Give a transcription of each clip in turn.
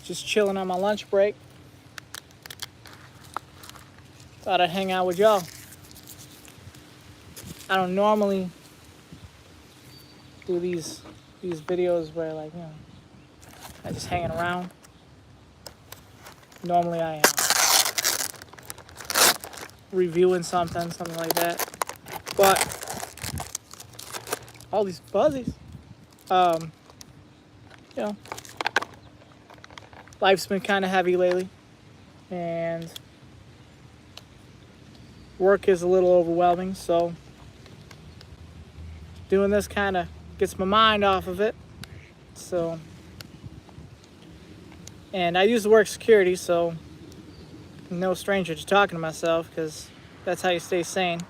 Just chilling on my lunch break. Thought I'd hang out with y'all. I don't normally do these videos where, like, you know, I'm just hanging around. Normally I am reviewing something like that. But all these fuzzies, you know, life's been kind of heavy lately, and work is a little overwhelming, so doing this kind of gets my mind off of it. So, and I used to work security, so I'm no stranger to talking to myself, because that's how you stay sane.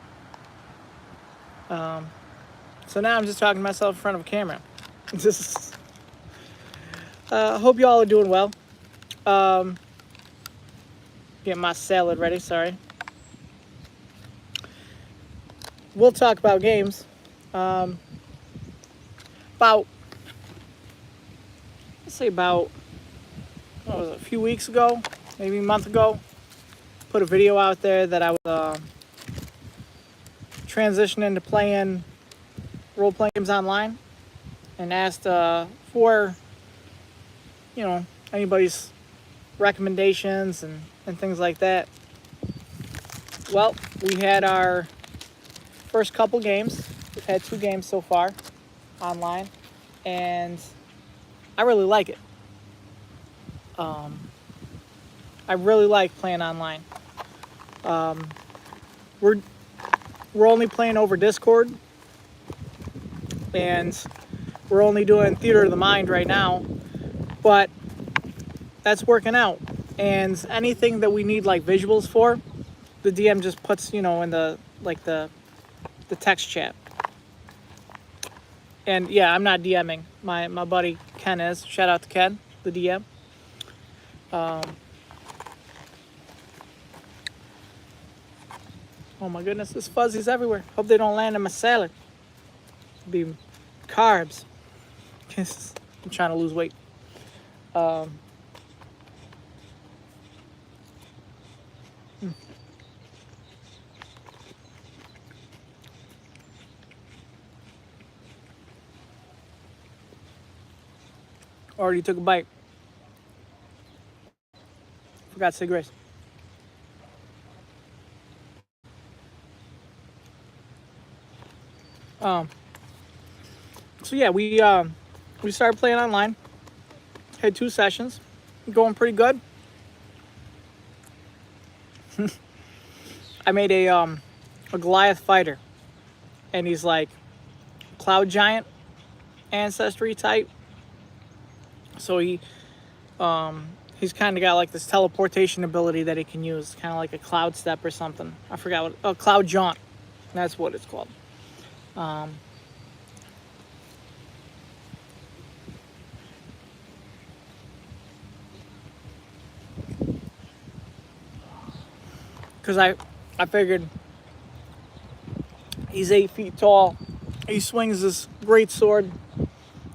So now I'm just talking to myself in front of a camera. Hope y'all are doing well. Getting my salad ready, sorry. We'll talk about games. About, let's say about, what was it, a few weeks ago, maybe a month ago, put a video out there that I was transitioning to playing role-playing games online, and asked for, you know, anybody's recommendations and things like that. Well, we had our first couple games. We've had 2 games so far online, and I really like it. I really like playing online. We're only playing over Discord, and we're only doing Theater of the Mind right now, but that's working out. And anything that we need like visuals for, the DM just puts, you know, in the text chat. And yeah, I'm not DMing. My buddy Ken is. Shout out to Ken, the DM. Oh my goodness, there's fuzzies everywhere. Hope they don't land in my salad. It'll be carbs. I'm trying to lose weight. Already took a bite. Forgot to say grace. So yeah, we started playing online. Had 2 sessions, going pretty good. I made a Goliath fighter, and he's like cloud giant ancestry type. So he's kind of got like this teleportation ability that he can use, kind of like a cloud step or something. I forgot what. Oh, cloud jaunt. That's what it's called. Because I figured he's 8 feet tall. He swings this great sword.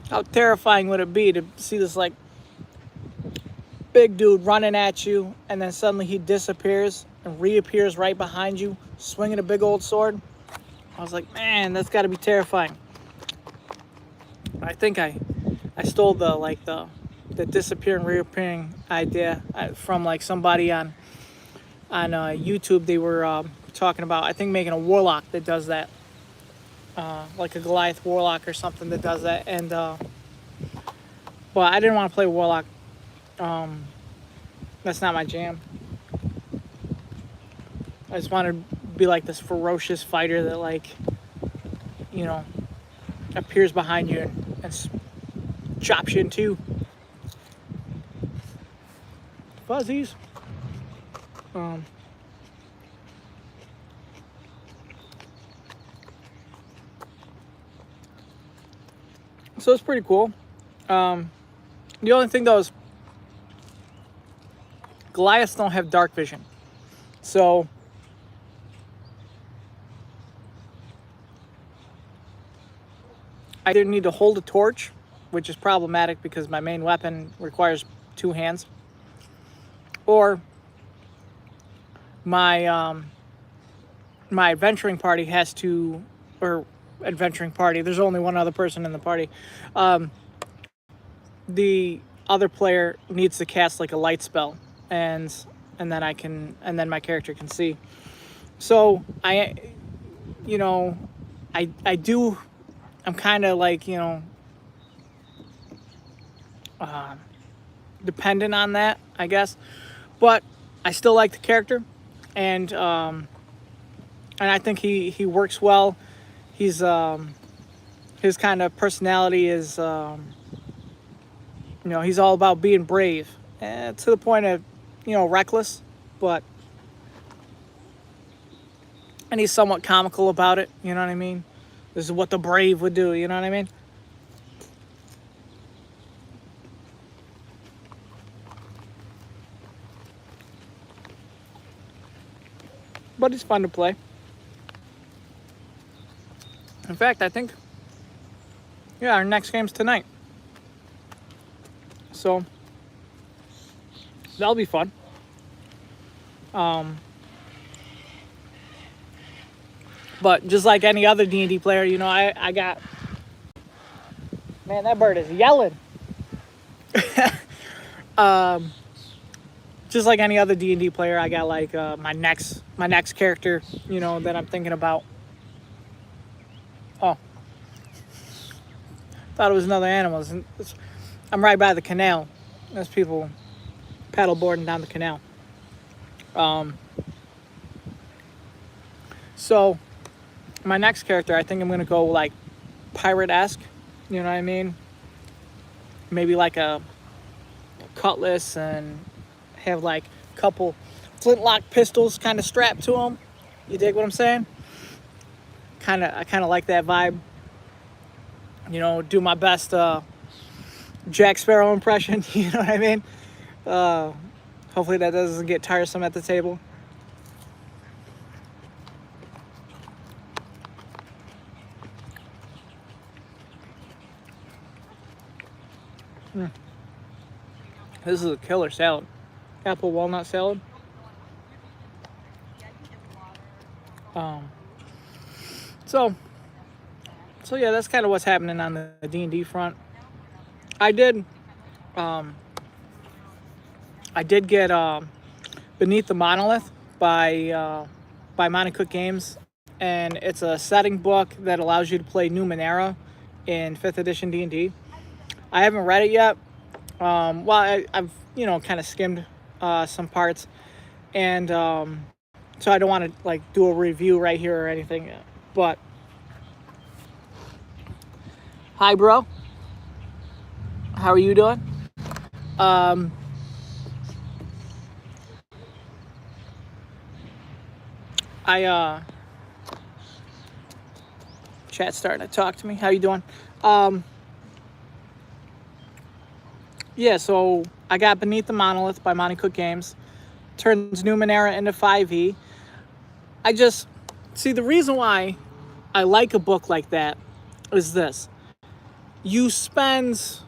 How terrifying would it be to see this like big dude running at you, and then suddenly he disappears and reappears right behind you, swinging a big old sword? I was like, man, that's got to be terrifying. I think I stole the disappearing, reappearing idea from like somebody on YouTube. They were talking about, I think, making a warlock that does that, like a Goliath warlock or something that does that. And well, I didn't want to play warlock. That's not my jam. I just wanted to be like this ferocious fighter that, like, you know, appears behind you and chops you in 2. Fuzzies. So it's pretty cool. The only thing though is Goliaths don't have dark vision. So I didn't need to hold a torch, which is problematic because my main weapon requires 2 hands. Or my adventuring party has to, or adventuring party, there's only one other person in the party. The other player needs to cast like a light spell, and then my character can see. So I'm kind of like, dependent on that, I guess. But I still like the character, and I think he works well. He's his kind of personality is he's all about being brave, to the point of reckless, and he's somewhat comical about it. You know what I mean? This is what the brave would do. You know what I mean? But he's fun to play. In fact, I think, our next game's tonight. So, that'll be fun. But just like any other D&D player, I got... Man, that bird is yelling. Just like any other D&D player, I got like my next character, that I'm thinking about. Oh, thought it was another animal. I'm right by the canal. There's people paddleboarding down the canal. So my next character, I think I'm gonna go like pirate-esque. You know what I mean? Maybe like a cutlass, and have like a couple flintlock pistols kind of strapped to them. You dig what I'm saying? I kind of like that vibe. Do my best Jack Sparrow impression. You know what I mean? Hopefully that doesn't get tiresome at the table. This is a killer salad. Apple walnut salad. So yeah, that's kind of what's happening on the D&D front. I did get Beneath the Monolith by Monte Cook Games, and it's a setting book that allows you to play Numenera in 5th edition D&D. I haven't read it yet. I've kind of skimmed some parts, and so I don't want to like do a review right here or anything. But hi, bro. How are you doing? Chat's starting to talk to me. How you doing? Yeah, so I got Beneath the Monolith by Monte Cook Games. Turns Numenera into 5e. The reason why I like a book like that is this. You spend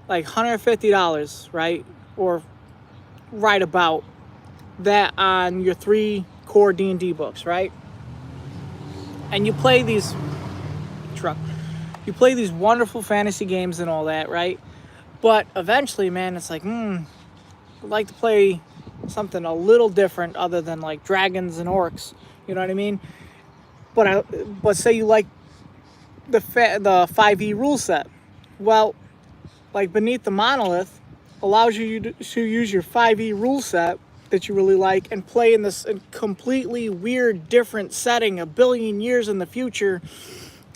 like $150, right? Or right about that on your 3 core D&D books, right? And you play these wonderful fantasy games and all that, right? But eventually, man, it's like, I'd like to play something a little different other than like dragons and orcs. You know what I mean? But say you like the 5e rule set. Well, like Beneath the Monolith allows you to use your 5e rule set that you really like and play in this completely weird, different setting a billion years in the future,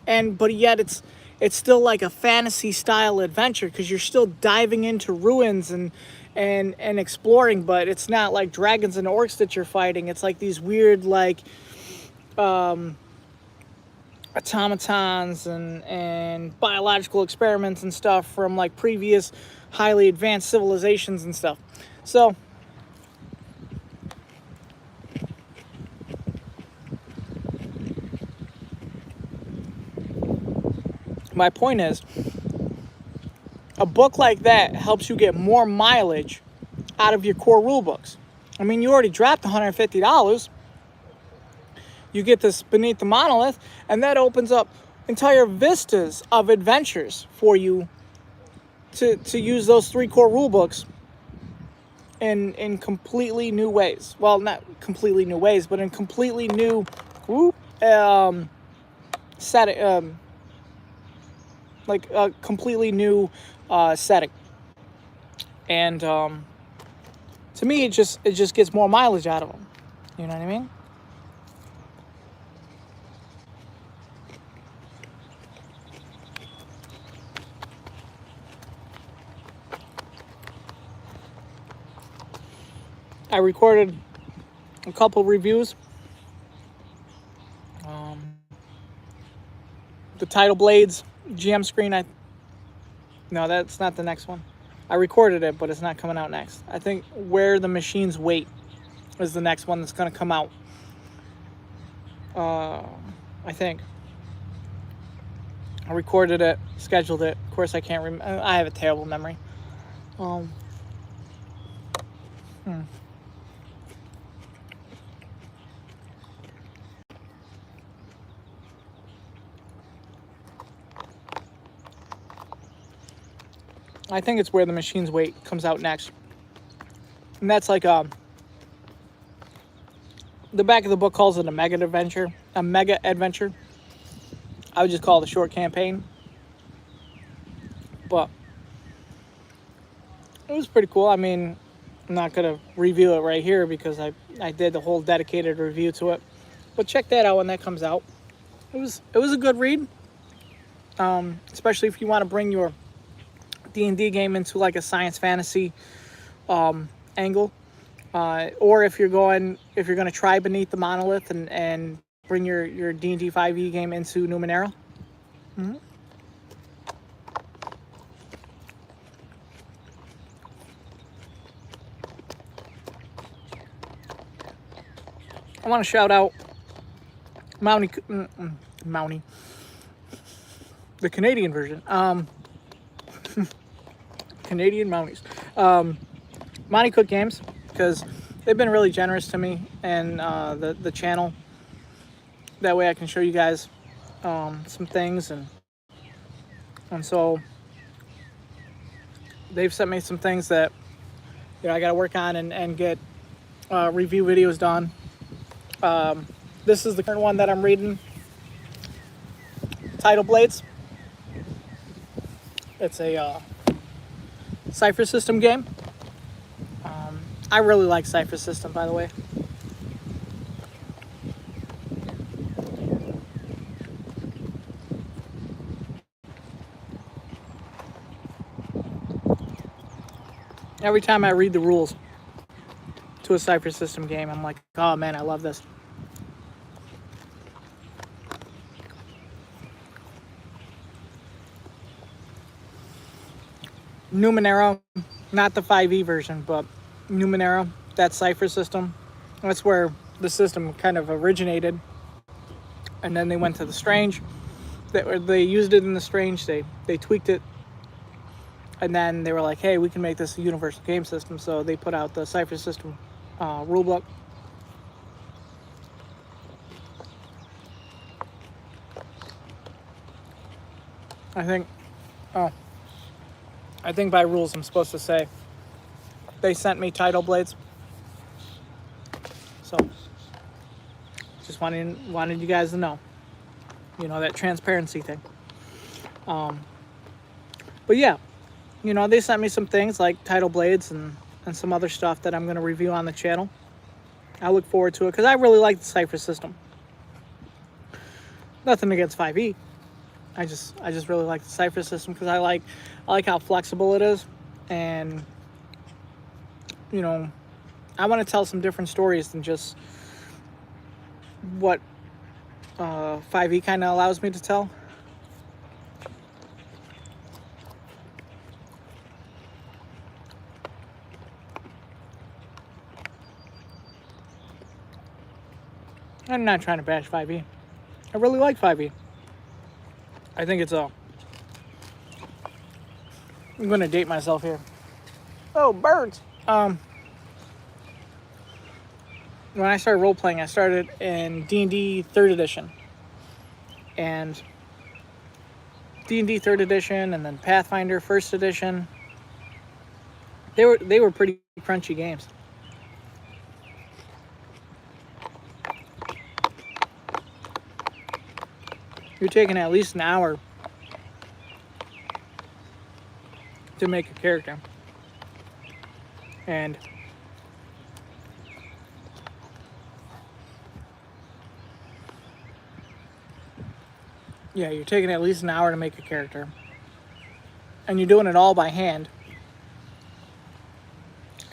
but yet it's still like a fantasy style adventure because you're still diving into ruins and exploring, but it's not like dragons and orcs that you're fighting. It's like these weird like automatons and biological experiments and stuff from like previous highly advanced civilizations and stuff. So my point is, a book like that helps you get more mileage out of your core rule books. I mean, you already dropped $150. You get this Beneath the Monolith, and that opens up entire vistas of adventures for you to use those 3 core rule books in completely new ways. Well, not completely new ways, but in completely new setting, like a completely new setting. And to me, it just gets more mileage out of them. You know what I mean? I recorded a couple reviews. The Tidal Blades GM screen. No, that's not the next one. I recorded it, but it's not coming out next. I think Where the Machines Wait is the next one that's going to come out. I think. I recorded it, scheduled it. Of course, I can't remember. I have a terrible memory. I think it's Where the Machines Wait comes out next. And that's like the back of the book calls it a mega adventure. I would just call it a short campaign. But it was pretty cool. I mean, I'm not going to review it right here because I did the whole dedicated review to it. But check that out when that comes out. It was a good read. Especially if you want to bring your D&D game into like a science fantasy angle, or if you're going to try Beneath the Monolith and bring your D&D 5e game into Numenera. I want to shout out Mountie, the Canadian version. Canadian Mounties. Monty Cook Games, because they've been really generous to me and the channel. That way I can show you guys some things, and so they've sent me some things that I got to work on and get review videos done. This is the current one that I'm reading, Tidal Blades. It's a Cypher System game. I really like Cypher System, by the way. Every time I read the rules to a Cypher System game, I'm like, oh man, I love this. Numenera, not the 5e version, but Numenera, that Cypher System. That's where the system kind of originated. And then they went to the Strange. They used it in the Strange. They tweaked it. And then they were like, hey, we can make this a universal game system. So they put out the Cypher System rulebook. I think by rules I'm supposed to say they sent me Tidal Blades. So just wanted you guys to know. That transparency thing. But yeah, they sent me some things like Tidal Blades and some other stuff that I'm going to review on the channel. I look forward to it because I really like the Cypher System. Nothing against 5e. I just really like the Cypher System because I like how flexible it is, and I want to tell some different stories than just what 5e kind of allows me to tell. I'm not trying to bash 5e. I really like 5e. I think it's I'm going to date myself here. Oh, birds. When I started role playing, I started in D&D 3rd edition, and D&D 3rd edition, and then Pathfinder 1st edition. They were pretty crunchy games. You're taking at least an hour to make a character, and yeah, you're taking at least an hour to make a character, and you're doing it all by hand.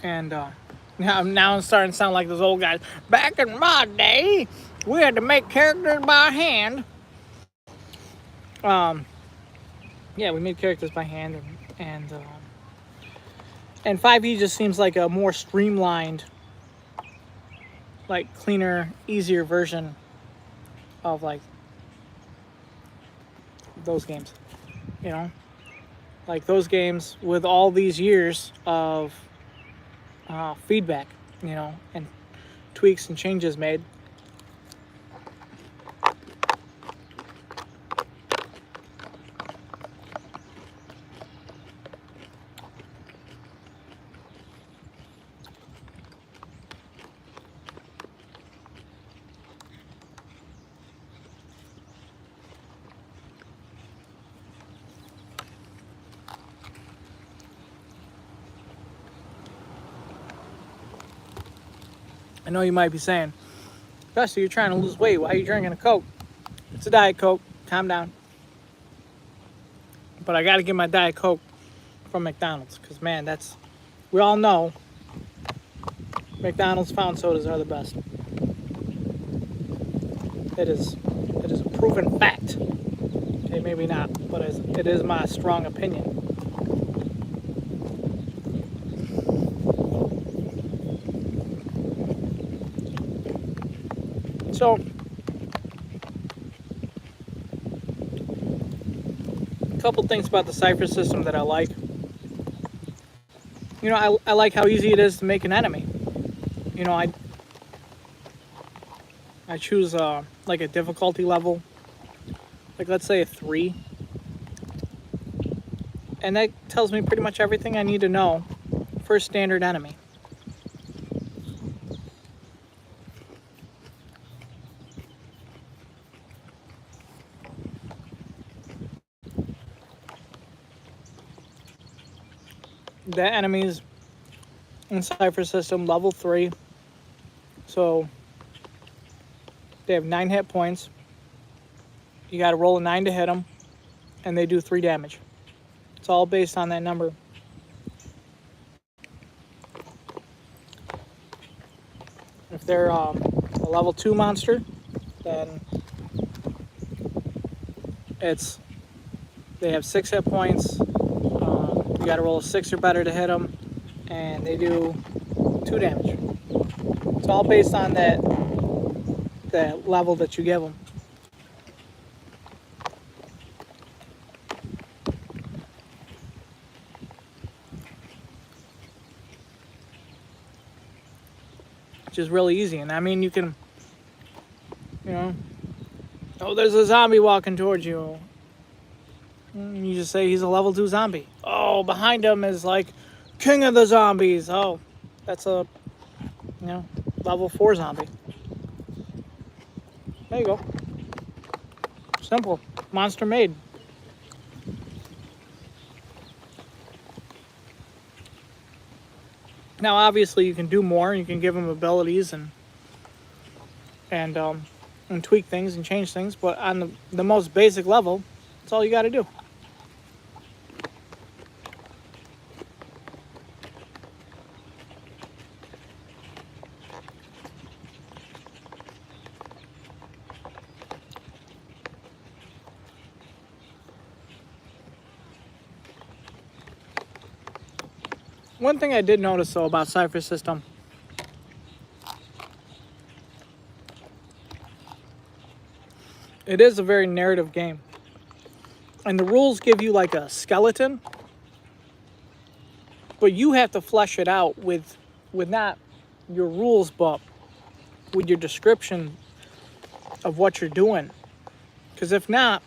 And now I'm starting to sound like those old guys. Back in my day, we had to make characters by hand. Yeah, we made characters by hand, and 5e just seems like a more streamlined, like cleaner, easier version of like those games. You know, like those games with all these years of feedback, you know, and tweaks and changes made. I know you might be saying, Buster, you're trying to lose weight. Why are you drinking a Coke? It's a Diet Coke. Calm down. But I got to get my Diet Coke from McDonald's because, man, we all know McDonald's fountain sodas are the best. It is a proven fact. Okay, maybe not, but it is my strong opinion. So, a couple things about the cipher system that I like. You know, I like how easy it is to make an enemy. You know, I choose like a difficulty level, like let's say a 3, and that tells me pretty much everything I need to know for a standard enemy. The enemies in Cipher System level 3, so they have 9 hit points. You got to roll a 9 to hit them, and they do 3 damage. It's all based on that number. If they're a level 2 monster, then they have 6 hit points. You got to roll a 6 or better to hit them, and they do 2 damage. It's all based on that level that you give them. Which is really easy. And I mean, you can, you know, oh, there's a zombie walking towards you. And you just say he's a level 2 zombie. Oh, behind him is like king of the zombies. Oh, that's a, you know, level 4 zombie. There you go. Simple. Monster made. Now, obviously, you can do more. You can give them abilities and tweak things and change things. But on the most basic level, that's all you got to do. One thing I did notice, though, about Cipher System, it is a very narrative game. And the rules give you like a skeleton But you have to flesh it out with not your rules, but with your description of what you're doing. Because if not,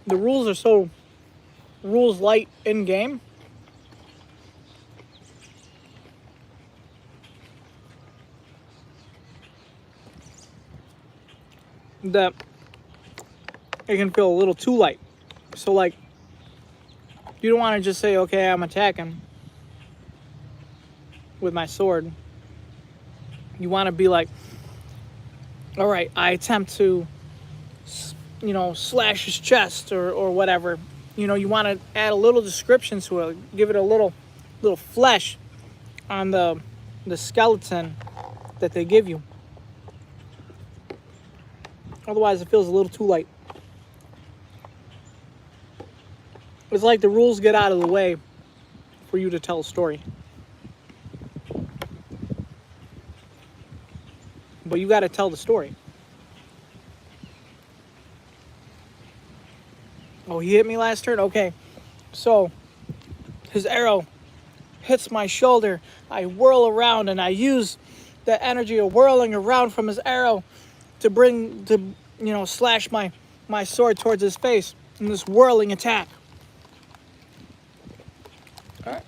the rules are so rules light in game that it can feel a little too light. So like, you don't want to just say, okay, I'm attacking with my sword. You want to be like, all right, I attempt to, slash his chest or whatever. You want to add a little description to it, give it a little flesh on the skeleton that they give you. Otherwise, it feels a little too light. It's like the rules get out of the way for you to tell a story. But you got to tell the story. Oh, he hit me last turn? Okay. So, his arrow hits my shoulder. I whirl around and I use the energy of whirling around from his arrow to slash my sword towards his face in this whirling attack. Alright.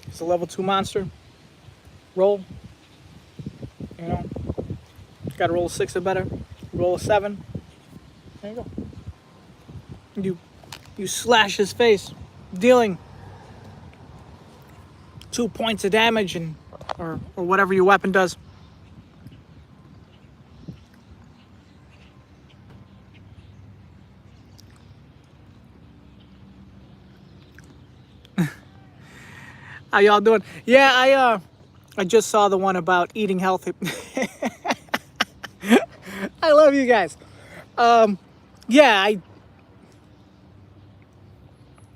It's a level 2 monster. Roll. Gotta roll a 6 or better. Roll a 7. There you go. You slash his face, dealing 2 points of damage or whatever your weapon does. How y'all doing? Yeah, I just saw the one about eating healthy. I love you guys. Yeah,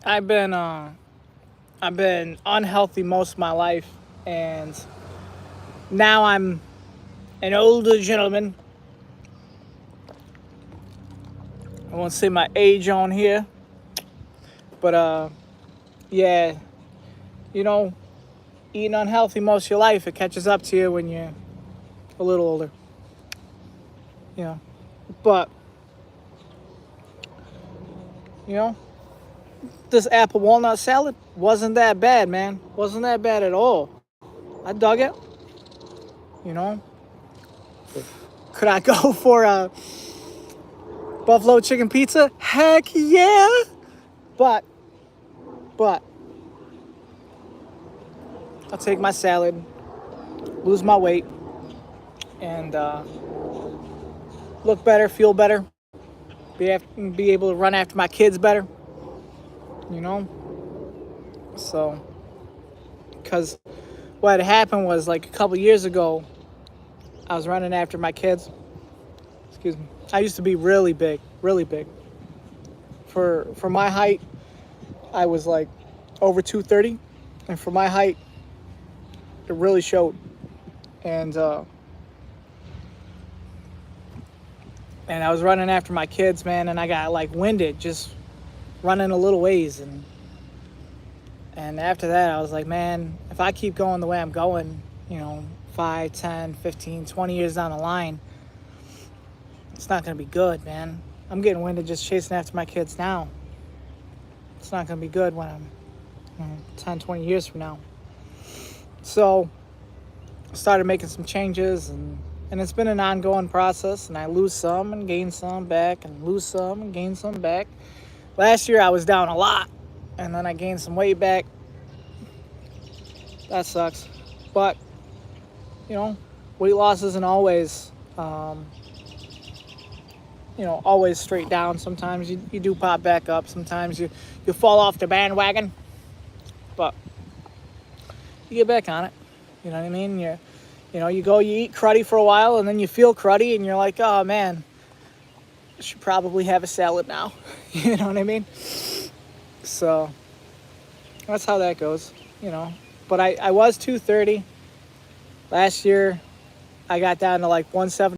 I've been unhealthy most of my life, and now I'm an older gentleman. I won't say my age on here, but yeah, eating unhealthy most of your life, it catches up to you when you're a little older. But this apple walnut salad wasn't that bad, man. Wasn't that bad at all. I dug it. Could I go for a buffalo chicken pizza? Heck yeah. But I'll take my salad, lose my weight, and look better, feel better, be able to run after my kids better, So, because what had happened was like a couple years ago, I was running after my kids. Excuse me. I used to be really big. For my height, I was like over 230, and for my height, it really showed. And I was running after my kids, man, and I got like winded just running a little ways, and after that I was like, man, if I keep going the way I'm going, 5, 10, 15, 20 years down the line, it's not going to be good, man. I'm getting winded just chasing after my kids now. It's not going to be good when I'm 10, 20 years from now. So I started making some changes, and it's been an ongoing process, and I lose some and gain some back, and lose some and gain some back. Last year I was down a lot, and then I gained some weight back. That sucks. But, weight loss isn't always, always straight down. Sometimes you do pop back up. Sometimes you fall off the bandwagon. But you get back on it. You know what I mean? You eat cruddy for a while, and then you feel cruddy, and you're like, oh, man, I should probably have a salad now. You know what I mean? So that's how that goes, But I was 230. Last year, I got down to like 170.